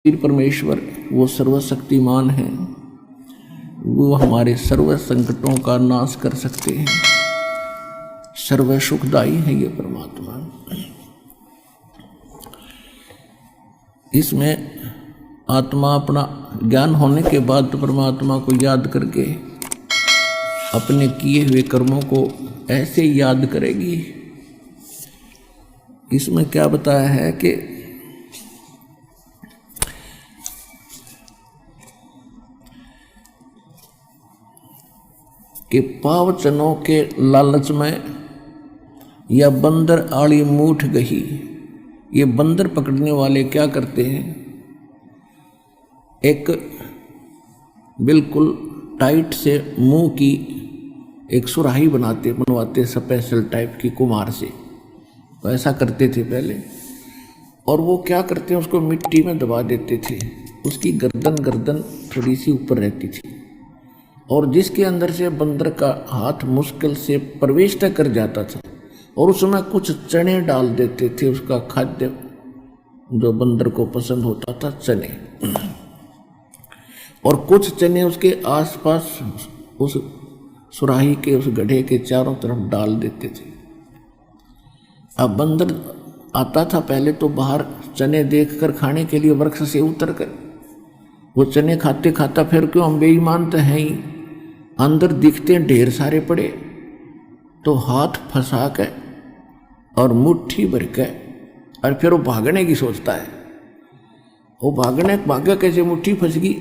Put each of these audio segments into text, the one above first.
परमेश्वर वो सर्वशक्तिमान है, वो हमारे सर्व संकटों का नाश कर सकते हैं। सर्व सुखदाई है ये परमात्मा। इसमें आत्मा अपना ज्ञान होने के बाद तो परमात्मा को याद करके अपने किए हुए कर्मों को ऐसे याद करेगी। इसमें क्या बताया है कि पावचनों के लालच में या बंदर आड़ी मूठ गही। ये बंदर पकड़ने वाले क्या करते हैं, एक बिल्कुल टाइट से मुंह की एक सुराही बनवाते स्पेशल टाइप की कुम्हार से, तो ऐसा करते थे पहले। और वो क्या करते हैं, उसको मिट्टी में दबा देते थे। उसकी गर्दन थोड़ी सी ऊपर रहती थी, और जिसके अंदर से बंदर का हाथ मुश्किल से प्रवेश तक कर जाता था, और उसमें कुछ चने डाल देते थे। उसका खाद्य जो बंदर को पसंद होता था, चने, और कुछ चने उसके आसपास उस सुराही के उस गड्ढे के चारों तरफ डाल देते थे। अब बंदर आता था पहले तो बाहर चने देखकर खाने के लिए वृक्ष से उतरकर, वो चने खाते खाता फिर क्यों, हम बेईमान तो हैं ही, अंदर दिखते ढेर सारे पड़े, तो हाथ फंसा के और मुट्ठी भर के, और फिर वो भागने की सोचता है। वो भागा कैसे, मुट्ठी फंस गई,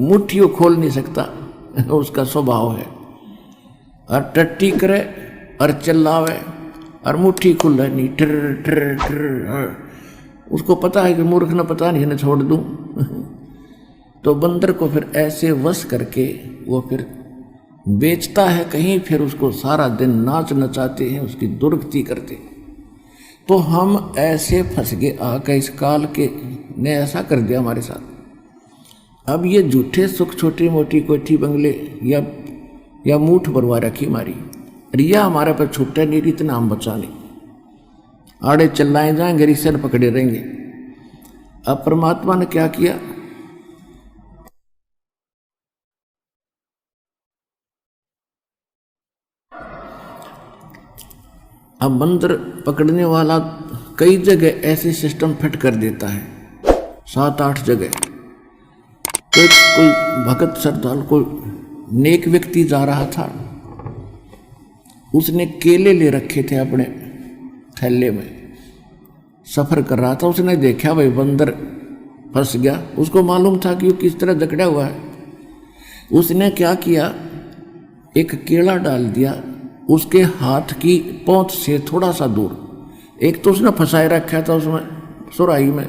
मुट्ठी वो खोल नहीं सकता, उसका स्वभाव है। और टट्टी करे और चिल्लावे और मुट्ठी खुल नहीं, टर टर टर। उसको पता है कि मूर्ख न पता नहीं, न छोड़ दूं। तो बंदर को फिर ऐसे वश करके वो फिर बेचता है कहीं, फिर उसको सारा दिन नाच नचाते हैं, उसकी दुर्गति करते। तो हम ऐसे फंस गए आके, इस काल के ने ऐसा कर दिया हमारे साथ। अब ये झूठे सुख, छोटी मोटी कोठी बंगले या मूठ भरवा रखी हमारी, रिया हमारे पर छूटे नहीं, इतना हम बचा नहीं, आड़े चिल्लाए जाएंगे, रिश्ते पकड़े रहेंगे। अब परमात्मा ने क्या किया, अब बंदर पकड़ने वाला कई जगह ऐसे सिस्टम फिट कर देता है, 7-8 जगह। तो कोई भगत श्रद्धालु, कोई नेक व्यक्ति जा रहा था, उसने केले ले रखे थे अपने थैले में, सफर कर रहा था। उसने देखा भाई बंदर फंस गया, उसको मालूम था कि वो किस तरह जकड़ा हुआ है। उसने क्या किया, एक केला डाल दिया उसके हाथ की पहुंच से थोड़ा सा दूर। एक तो उसने फंसाए रखा था उसमें सुराही में,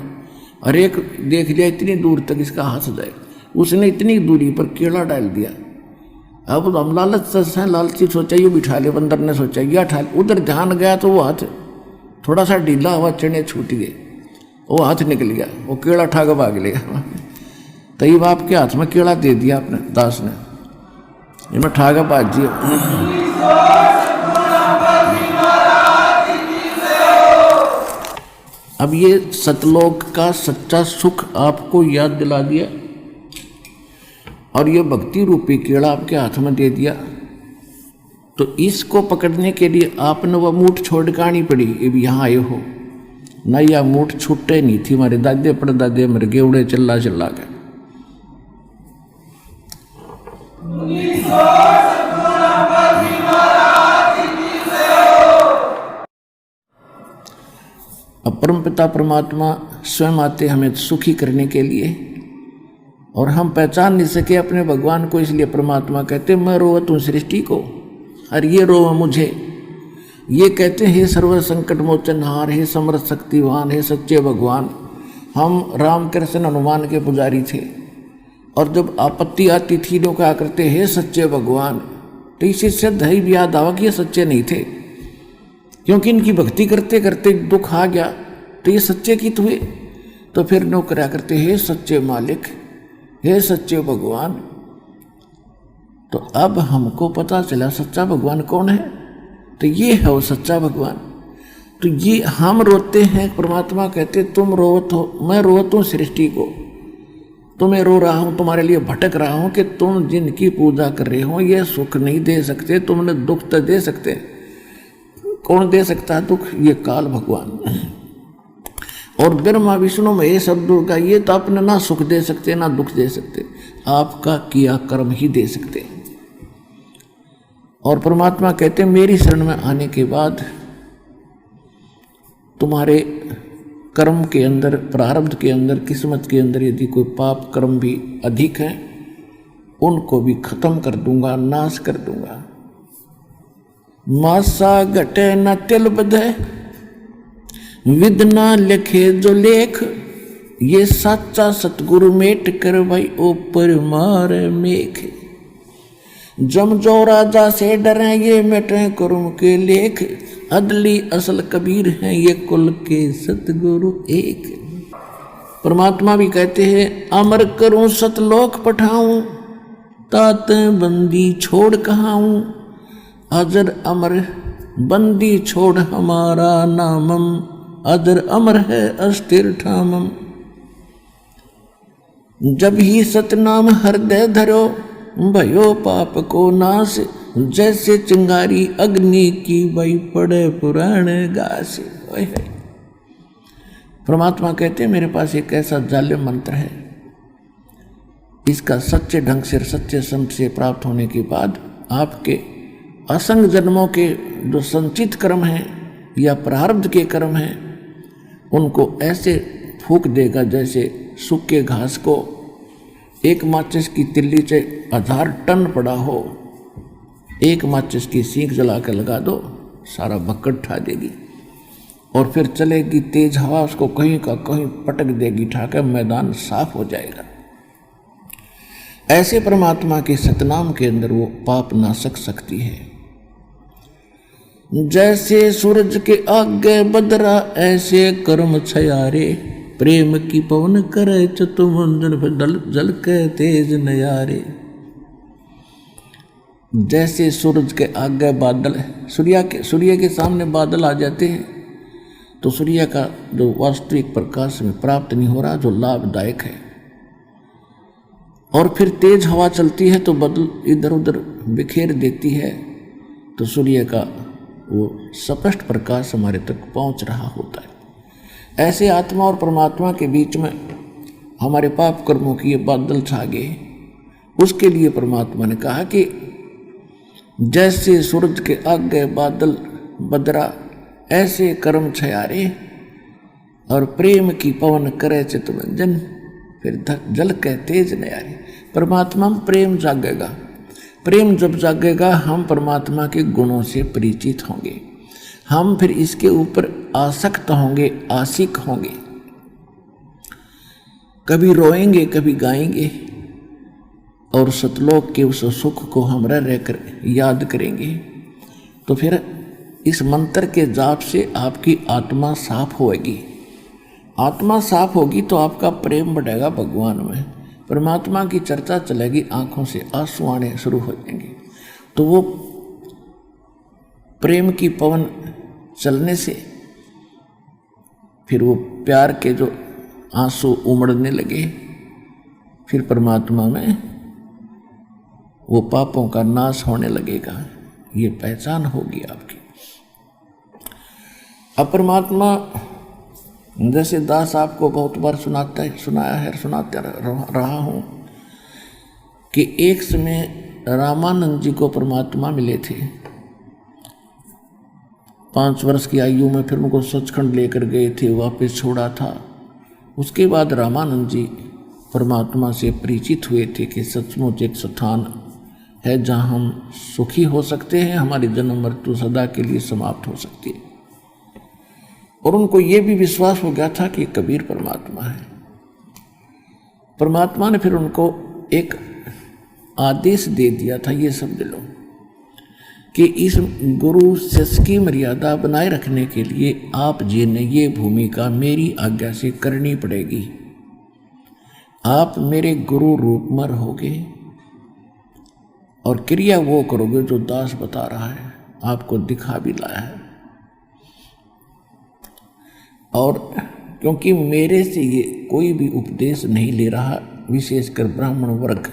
और एक देख लिया इतनी दूर तक इसका हाथ जाए, उसने इतनी दूरी पर केला डाल दिया। अब हम लालची सोचा ये बिठा ले, बंदर ने सोचा ये उठा ले। उधर ध्यान गया तो वो हाथ थोड़ा सा ढीला हुआ, चने छूट गए, वो हाथ निकल गया, वो केला उठा के भाग लिया। तई बाप के हाथ में केला दे दिया अपने दास ने, इनमें उठा के भाग दिया। अब ये सतलोक का सच्चा सुख आपको याद दिला दिया, और ये भक्ति रूपी केड़ा आपके हाथ में दे दिया। तो इसको पकड़ने के लिए आपने वह मूठ छोड़ के आनी पड़ी। अब यहाँ आए हो ना, यह मूठ छूटे नहीं थी, हमारे दादे परदादे मर गए उड़े चिल्ला के। अब परमपिता परमात्मा स्वयं आते हमें सुखी करने के लिए, और हम पहचान नहीं सके अपने भगवान को, इसलिए परमात्मा कहते मैं रोवत हूँ सृष्टि को, और ये रोव मुझे। ये कहते हे सर्व संकट मोचनहार, हे समर्थ शक्तिवान, हे सच्चे भगवान। हम राम कृष्ण हनुमान के पुजारी थे, और जब आपत्ति आती थी लोग क्या करते, हे सच्चे भगवान। तो इसी सिद्ध है भी याद आवा कि ये सच्चे नहीं थे, क्योंकि इनकी भक्ति करते करते दुख आ गया, तो ये सच्चे की हुए। तो फिर नौकरा करते हे सच्चे मालिक, हे सच्चे भगवान। तो अब हमको पता चला सच्चा भगवान कौन है, तो ये है वो सच्चा भगवान। तो ये हम रोते हैं, परमात्मा कहते तुम रोवत हो, मैं रोवत हूँ सृष्टि को। तुम्हें रो रहा हूं, तुम्हारे लिए भटक रहा हूं कि तुम जिनकी पूजा कर रहे हो ये सुख नहीं दे सकते, तुमने दुख तो दे सकते। कौन दे सकता है दुख? ये काल भगवान। और ब्रह्मा विष्णु महेश और दुर्गा ये तो अपने ना सुख दे सकते ना दुख दे सकते, आपका किया कर्म ही दे सकते। और परमात्मा कहते मेरी शरण में आने के बाद तुम्हारे कर्म के अंदर, प्रारब्ध के अंदर, किस्मत के अंदर यदि कोई पाप कर्म भी अधिक है उनको भी खत्म कर दूंगा, नाश कर दूंगा। मासा घटे न तिल बधे, विदना लिखे जो लेख, ये सच्चा सतगुरु मेट कर भाई ऊपर मार मेख। जम जो राजा से डरे ये मिटे कुरुम के लेख, अदली असल कबीर हैं ये कुल के सतगुरु एक। परमात्मा भी कहते हैं अमर करूं सतलोक पठाऊं, तात बंदी छोड़ कहाऊं, अजर अमर बंदी छोड़ हमारा नामम, अजर अमर है अस्थिर ठामम। जब ही सतनाम हृदय धरो, भयो पाप को नाश, जैसे चिंगारी अग्नि की बई पड़े पुराण गास। परमात्मा कहते हैं मेरे पास एक ऐसा जालिम मंत्र है, इसका सच्चे ढंग से, सच्चे संत से प्राप्त होने के बाद आपके असंग जन्मों के जो संचित कर्म हैं या प्रारब्ध के कर्म हैं उनको ऐसे फूंक देगा जैसे सूखे घास को एक माचिस की तिल्ली से 1000 टन पड़ा हो, एक माचिस की सीख जला कर लगा दो, सारा भक्कड़ ठा देगी। और फिर चलेगी तेज हवा, उसको कहीं का कहीं पटक देगी, ठाकर मैदान साफ हो जाएगा। ऐसे परमात्मा के सतनाम के अंदर वो पाप नाशक शक्ति है। जैसे सूरज के आगे बदरा, ऐसे कर्म छयारे, प्रेम की पवन करे चतुमंदर जल के तेज नयारे। जैसे सूरज के आगे बादल, सूर्य के सामने बादल आ जाते हैं तो सूर्य का जो वास्तविक प्रकाश में प्राप्त नहीं हो रहा, जो लाभदायक है, और फिर तेज हवा चलती है तो बादल इधर उधर बिखेर देती है, तो सूर्य का वो स्पष्ट प्रकाश हमारे तक पहुंच रहा होता है। ऐसे आत्मा और परमात्मा के बीच में हमारे पाप कर्मों की ये बादल छा गए। उसके लिए परमात्मा ने कहा कि जैसे सूरज के आगे बादल बदरा, ऐसे कर्म छयारे, और प्रेम की पवन करे चितमंजन, फिर जल के तेज नयारे। परमात्मा में प्रेम जागेगा। प्रेम जब जागेगा हम परमात्मा के गुणों से परिचित होंगे, हम फिर इसके ऊपर आसक्त होंगे, आशिक होंगे, कभी रोएंगे कभी गाएंगे, और सतलोक के उस सुख को हम रहकर याद करेंगे। तो फिर इस मंत्र के जाप से आपकी आत्मा साफ होगी। आत्मा साफ होगी तो आपका प्रेम बढ़ेगा भगवान में, परमात्मा की चर्चा चलेगी, आंखों से आंसू आने शुरू हो जाएंगे। तो वो प्रेम की पवन चलने से फिर वो प्यार के जो आंसू उमड़ने लगे, फिर परमात्मा में वो पापों का नाश होने लगेगा। ये पहचान होगी आपकी। अब परमात्मा जैसे दास आपको बहुत बार सुनाते रहा हूँ कि एक समय रामानंद जी को परमात्मा मिले थे 5 वर्ष की आयु में, फिर उनको सचखंड लेकर गए थे, वापस छोड़ा था। उसके बाद रामानंद जी परमात्मा से परिचित हुए थे कि सचमुच एक स्थान है जहाँ हम सुखी हो सकते हैं, हमारी जन्म मृत्यु सदा के लिए समाप्त हो सकती है। और उनको ये भी विश्वास हो गया था कि कबीर परमात्मा है। परमात्मा ने फिर उनको एक आदेश दे दिया था, ये समझ लो कि इस गुरु शिष्य की मर्यादा बनाए रखने के लिए आप जी ने ये भूमिका मेरी आज्ञा से करनी पड़ेगी। आप मेरे गुरु रूप में रहोगे और क्रिया वो करोगे जो दास बता रहा है, आपको दिखा भी लाया है। और क्योंकि मेरे से ये कोई भी उपदेश नहीं ले रहा, विशेषकर ब्राह्मण वर्ग।